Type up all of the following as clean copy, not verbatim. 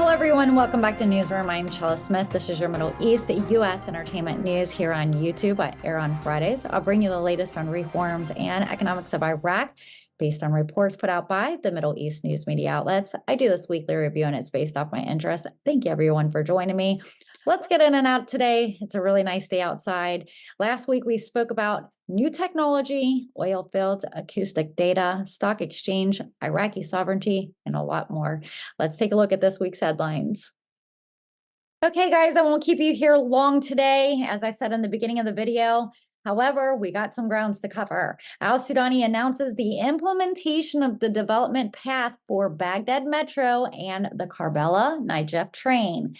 Hello, everyone. Welcome back to Newsroom. I'm Chella Smith. This is your Middle East U.S. entertainment news here on YouTube. I air on Fridays. I'll bring you the latest on reforms and economics of Iraq based on reports put out by the Middle East news media outlets. I do this weekly review, and it's based off my interest. Thank you, everyone, for joining me. Let's get in and out today. It's a really nice day outside. Last week, we spoke about new technology, oil fields, acoustic data, stock exchange, Iraqi sovereignty, and a lot more. Let's take a look at this week's headlines. Okay, guys, I won't keep you here long today, as I said in the beginning of the video. However, we got some grounds to cover. Al-Sudani announces the implementation of the development path for Baghdad Metro and the Karbala-Najaf train.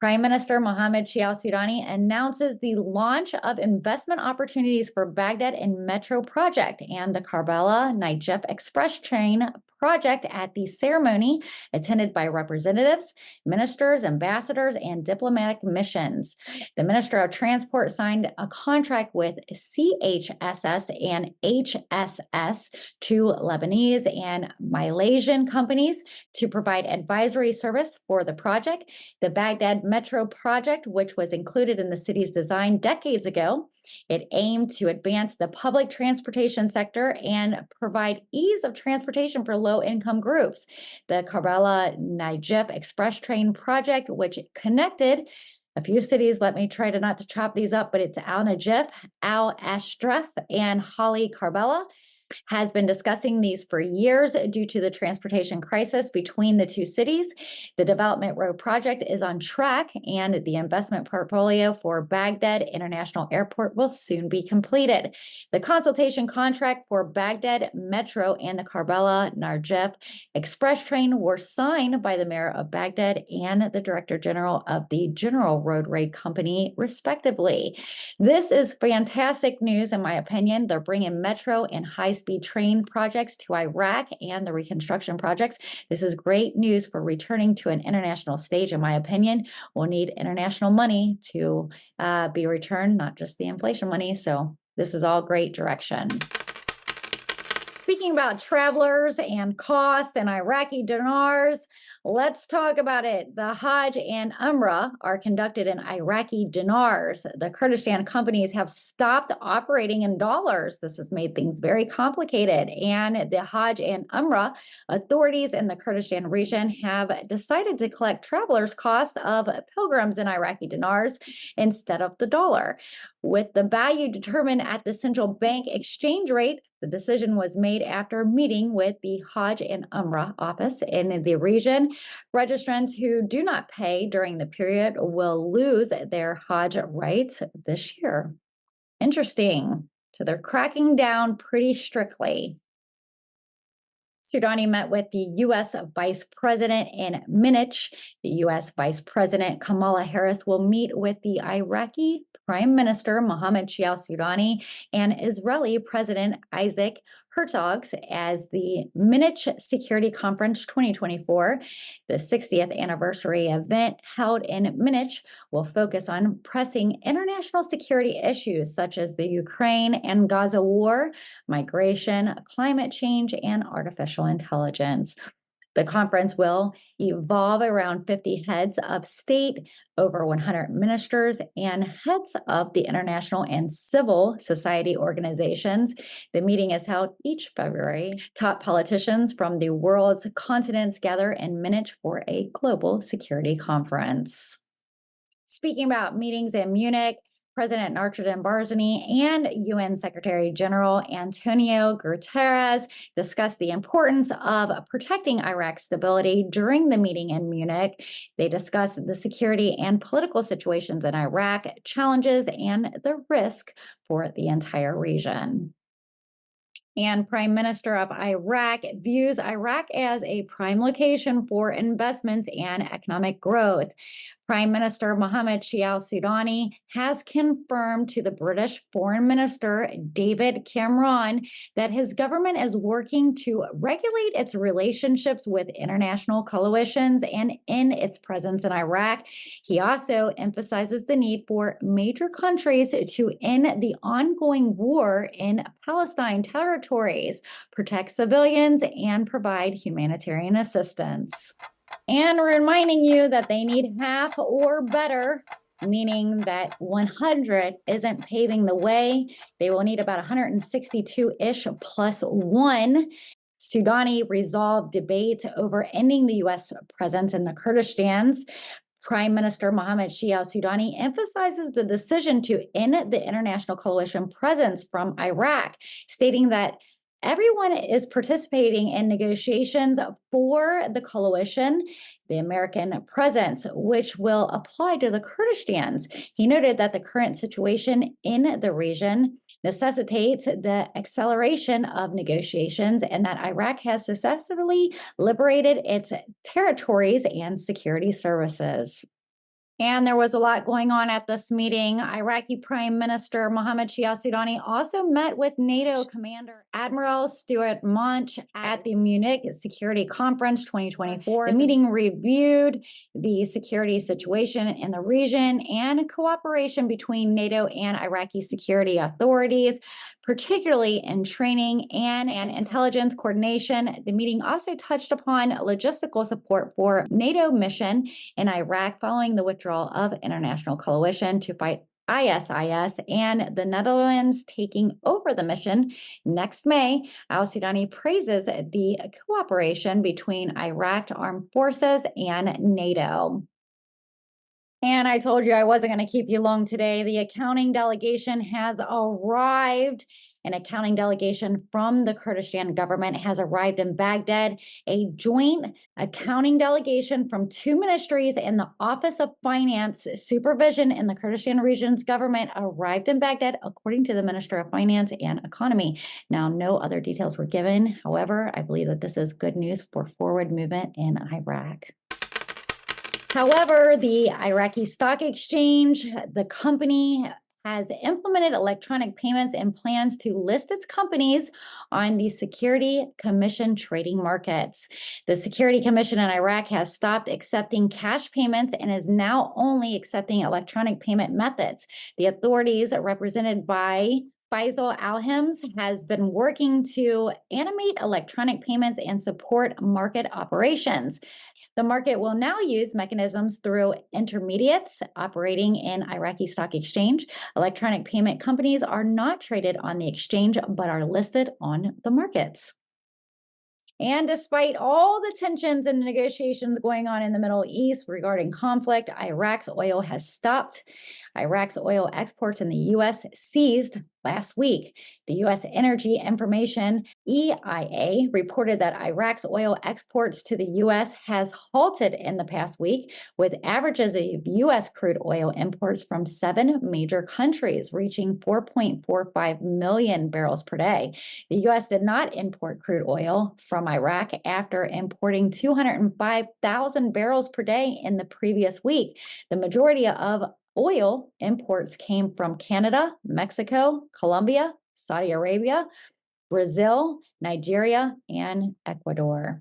Prime Minister Mohammed Shia al-Sudani announces the launch of investment opportunities for Baghdad and Metro project and the Karbala-Najaf Express train project at the ceremony attended by representatives, ministers, ambassadors, and diplomatic missions. The Minister of Transport signed a contract with CHSS and HSS, two Lebanese and Malaysian companies, to provide advisory service for the project. The Baghdad Metro project, which was included in the city's design decades ago, it aimed to advance the public transportation sector and provide ease of transportation for low-income groups. The Karbala-Najaf Express train project, which connected a few cities, let me try to not to chop these up, but it's Al-Najaf, Al-Ashraf, and Hali Karbala, has been discussing these for years due to the transportation crisis between the two cities. The development road project is on track, and the investment portfolio for Baghdad International Airport will soon be completed. The consultation contract for Baghdad Metro and the Karbala-Najaf Express train were signed by the mayor of Baghdad and the director general of the General Road Raid Company, respectively. This is fantastic news, in my opinion. They're bringing metro and high-speed train projects to Iraq and the reconstruction projects. This is great news for returning to an international stage, in my opinion. We'll need international money to be returned, not just the inflation money. So this is all great direction. Speaking about travelers and cost and Iraqi dinars, let's talk about it. The Hajj and Umrah are conducted in Iraqi dinars. The Kurdistan companies have stopped operating in dollars. This has made things very complicated. And the Hajj and Umrah authorities in the Kurdistan region have decided to collect travelers' costs of pilgrims in Iraqi dinars instead of the dollar. With the value determined at the central bank exchange rate, the decision was made after meeting with the Hajj and Umrah office in the region. Registrants who do not pay during the period will lose their Hajj rights this year. Interesting. So they're cracking down pretty strictly. Sudani met with the U.S. Vice President in Munich. The U.S. Vice President Kamala Harris will meet with the Iraqi Prime Minister Mohammed Shia al-Sudani and Israeli President Isaac Herzog as the Munich Security Conference 2024, the 60th anniversary event held in Munich, will focus on pressing international security issues such as the Ukraine and Gaza war, migration, climate change, and artificial intelligence. The conference will evolve around 50 heads of state, over 100 ministers, and heads of the international and civil society organizations. The meeting is held each February. Top politicians from the world's continents gather in Munich for a global security conference. Speaking about meetings in Munich, President Narendra Barzani and UN Secretary General Antonio Guterres discussed the importance of protecting Iraq's stability during the meeting in Munich. They discussed the security and political situations in Iraq, challenges, and the risk for the entire region. And Prime Minister of Iraq views Iraq as a prime location for investments and economic growth. Prime Minister Mohammed Shia al-Sudani has confirmed to the British Foreign Minister David Cameron that his government is working to regulate its relationships with international coalitions and in its presence in Iraq. He also emphasizes the need for major countries to end the ongoing war in Palestine territories, protect civilians, and provide humanitarian assistance. And reminding you that they need half or better, meaning that 100 isn't paving the way. They will need about 162-ish plus one. Sudani resolved debate over ending the U.S. presence in the Kurdistans. Prime Minister Mohammed Shia al-Sudani emphasizes the decision to end the international coalition presence from Iraq, stating that everyone is participating in negotiations for the coalition, the American presence, which will apply to the Kurdistans. He noted that the current situation in the region necessitates the acceleration of negotiations and that Iraq has successfully liberated its territories and security services. And there was a lot going on at this meeting. Iraqi Prime Minister Mohammed Shia al-Sudani also met with NATO Commander Admiral Stuart Monch at the Munich Security Conference 2024. The meeting reviewed the security situation in the region and cooperation between NATO and Iraqi security authorities, particularly in training and intelligence coordination. The meeting also touched upon logistical support for NATO mission in Iraq following the withdrawal of international coalition to fight ISIS and the Netherlands taking over the mission next May. Al-Sudani praises the cooperation between Iraq armed forces and NATO. And I told you I wasn't going to keep you long today. The accounting delegation has arrived. An accounting delegation from the Kurdistan government has arrived in Baghdad. A joint accounting delegation from two ministries and the Office of Finance Supervision in the Kurdistan region's government arrived in Baghdad, according to the Minister of Finance and Economy. Now, no other details were given. However, I believe that this is good news for forward movement in Iraq. However, the Iraqi Stock Exchange, the company, has implemented electronic payments and plans to list its companies on the Security Commission trading markets. The Security Commission in Iraq has stopped accepting cash payments and is now only accepting electronic payment methods. The authorities, represented by Faisal Alhims, has been working to animate electronic payments and support market operations. The market will now use mechanisms through intermediates operating in Iraqi Stock Exchange. Electronic payment companies are not traded on the exchange, but are listed on the markets. And despite all the tensions and negotiations going on in the Middle East regarding conflict, Iraq's oil has stopped. Iraq's oil exports in the U.S. ceased last week. The U.S. Energy Information, EIA, reported that Iraq's oil exports to the U.S. has halted in the past week, with averages of U.S. crude oil imports from 7 major countries reaching 4.45 million barrels per day. The U.S. did not import crude oil from Iraq after importing 205,000 barrels per day in the previous week. The majority of oil imports came from Canada, Mexico, Colombia, Saudi Arabia, Brazil, Nigeria, and Ecuador.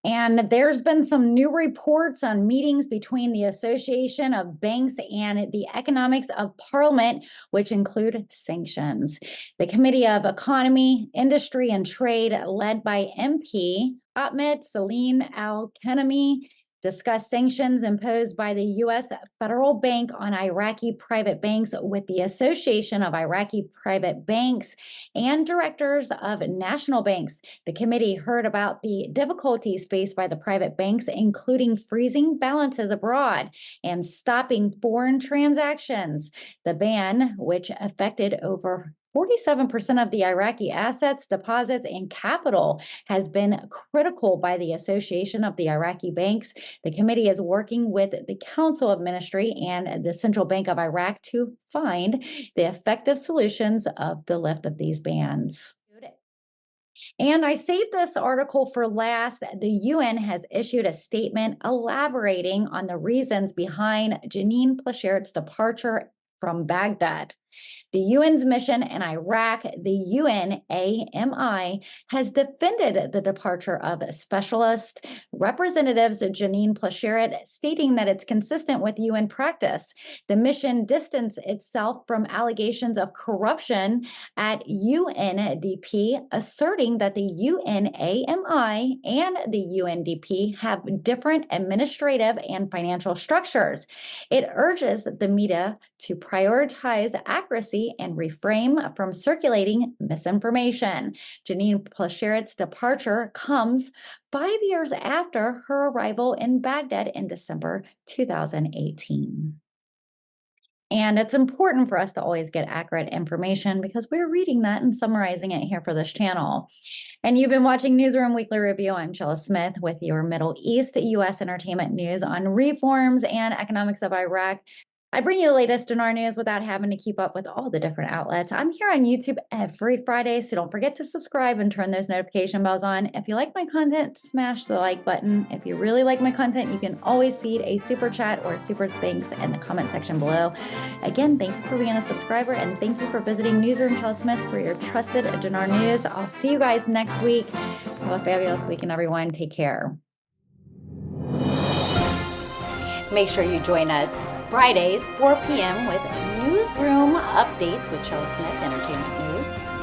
And there's been some new reports on meetings between the Association of Banks and the Economics of Parliament, which include sanctions. The Committee of Economy, Industry, and Trade, led by MP Ahmed Salim Al-Kanemi, discussed sanctions imposed by the U.S. Federal Bank on Iraqi private banks with the Association of Iraqi Private Banks and Directors of National Banks. The committee heard about the difficulties faced by the private banks, including freezing balances abroad and stopping foreign transactions. The ban, which affected over 47% of the Iraqi assets, deposits, and capital, has been critical by the Association of the Iraqi Banks. The committee is working with the Council of Ministry and the Central Bank of Iraq to find the effective solutions of the lift of these bans. And I saved this article for last. The UN has issued a statement elaborating on the reasons behind Janine Plachert's departure from Baghdad. The UN's mission in Iraq, the UNAMI, has defended the departure of Specialist Representatives Janine Plasheret, stating that it's consistent with UN practice. The mission distanced itself from allegations of corruption at UNDP, asserting that the UNAMI and the UNDP have different administrative and financial structures. It urges the media to prioritize accuracy and refrain from circulating misinformation. Janine Plasheret's departure comes 5 years after her arrival in Baghdad in December 2018. And it's important for us to always get accurate information because we're reading that and summarizing it here for this channel. And you've been watching Newsroom Weekly Review. I'm Chella Smith with your Middle East U.S. entertainment news on reforms and economics of Iraq. I bring you the latest Dinar news without having to keep up with all the different outlets. I'm here on YouTube every Friday, so don't forget to subscribe and turn those notification bells on. If you like my content, smash the like button. If you really like my content, you can always seed a super chat or super thanks in the comment section below. Again, thank you for being a subscriber, and thank you for visiting Newsroom Chella Smith for your trusted Dinar news. I'll see you guys next week. Have a fabulous weekend, everyone. Take care. Make sure you join us Fridays, 4 p.m. with Newsroom Updates with Chella Smith Entertainment News.